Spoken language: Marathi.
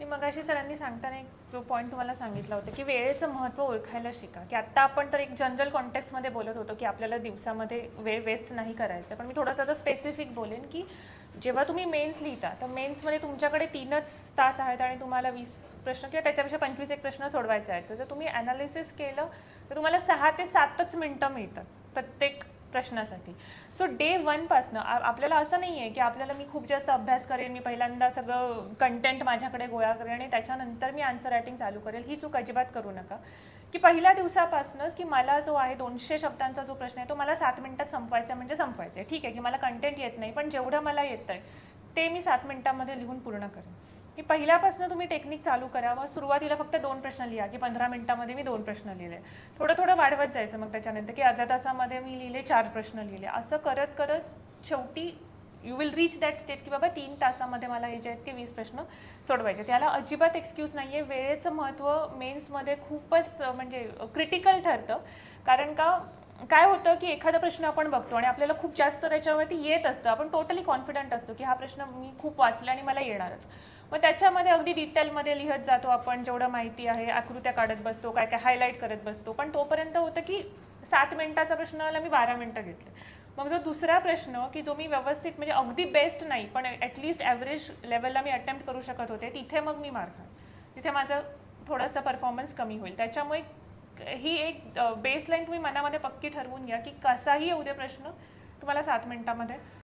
की मगाशी सरांनी सांगताना एक जो पॉईंट तुम्हाला सांगितला होता की वेळेचं महत्त्व ओळखायला शिका, की आत्ता आपण तर एक जनरल कॉन्टेक्स्टमध्ये बोलत होतो की आपल्याला दिवसामध्ये वेळ वेस्ट नाही करायचा, पण मी थोडंसं आता स्पेसिफिक बोलेन की जेव्हा तुम्ही मेन्स लिहिता तर मेन्समध्ये तुमच्याकडे 3च तास आहेत आणि तुम्हाला 20 प्रश्न किंवा त्याच्यापेक्षा 25 एक प्रश्न सोडवायचे आहेत. तर जर तुम्ही ॲनालिसिस केलं तर तुम्हाला 6 ते 7च मिनटं मिळतात प्रत्येक प्रश्नासाठी. सो डे 1 पासनं आपल्याला असं नाही आहे की आपल्याला मी खूप जास्त अभ्यास करेन, मी पहिल्यांदा सगळं कंटेंट माझ्याकडे गोळा करेन आणि त्याच्यानंतर मी आन्सर रायटिंग चालू करेल. ही चूक अजिबात करू नका की पहिल्या दिवसापासूनच की मला जो आहे 200 शब्दांचा जो प्रश्न आहे तो मला 7 मिनिटात संपवायचा म्हणजे संपवायचा आहे. ठीक आहे की मला कंटेंट येत नाही, पण जेवढं मला येतं आहे ते मी 7 मिनिटांमध्ये लिहून पूर्ण करेन. की पहिल्यापासून तुम्ही टेक्निक चालू करा. मग सुरुवातीला फक्त 2 प्रश्न लिहा की 15 मिनिटांमध्ये मी 2 प्रश्न लिहिले. थोडं थोडं वाढवत जायचं. मग त्याच्यानंतर की अर्ध्या तासामध्ये मी लिहिले 4 प्रश्न लिहिले. असं करत करत शेवटी you will reach that state की बाबा 3 तासामध्ये मला हे जे आहेत की 20 प्रश्न सोडवायचे. त्याला अजिबात एक्सक्यूज नाही आहे. वेळेचं महत्त्व मेन्समध्ये खूपच म्हणजे क्रिटिकल ठरतं. कारण का काय होतं की एखादा प्रश्न आपण बघतो आणि आपल्याला खूप जास्त त्याच्यावरती येत असतं. आपण टोटली कॉन्फिडंट असतो की हा प्रश्न मी खूप वाचला आणि मला येणारच. मग त्याच्यामध्ये अगदी डिटेलमध्ये लिहत जातो आपण, जेवढं माहिती आहे आकृत्या काढत बसतो, काय काय हायलाईट करत बसतो. पण तोपर्यंत होतं की 7 मिनिटाचा प्रश्नाला मी 12 मिनिटं घेतले. मग जो दुसरा प्रश्न की जो मी व्यवस्थित म्हणजे अगदी बेस्ट नाही पण ॲटलिस्ट ॲव्हरेज लेवलला मी अटेम्प्ट करू शकत होते, तिथे मग मी मार खाईन. तिथे माझं थोडंसं परफॉर्मन्स कमी होईल. त्याच्यामुळे ही एक बेसलाईन तुम्ही मनामध्ये पक्की ठरवून घ्या की कसाही येऊ दे प्रश्न तुम्हाला 7 मिनिटांमध्ये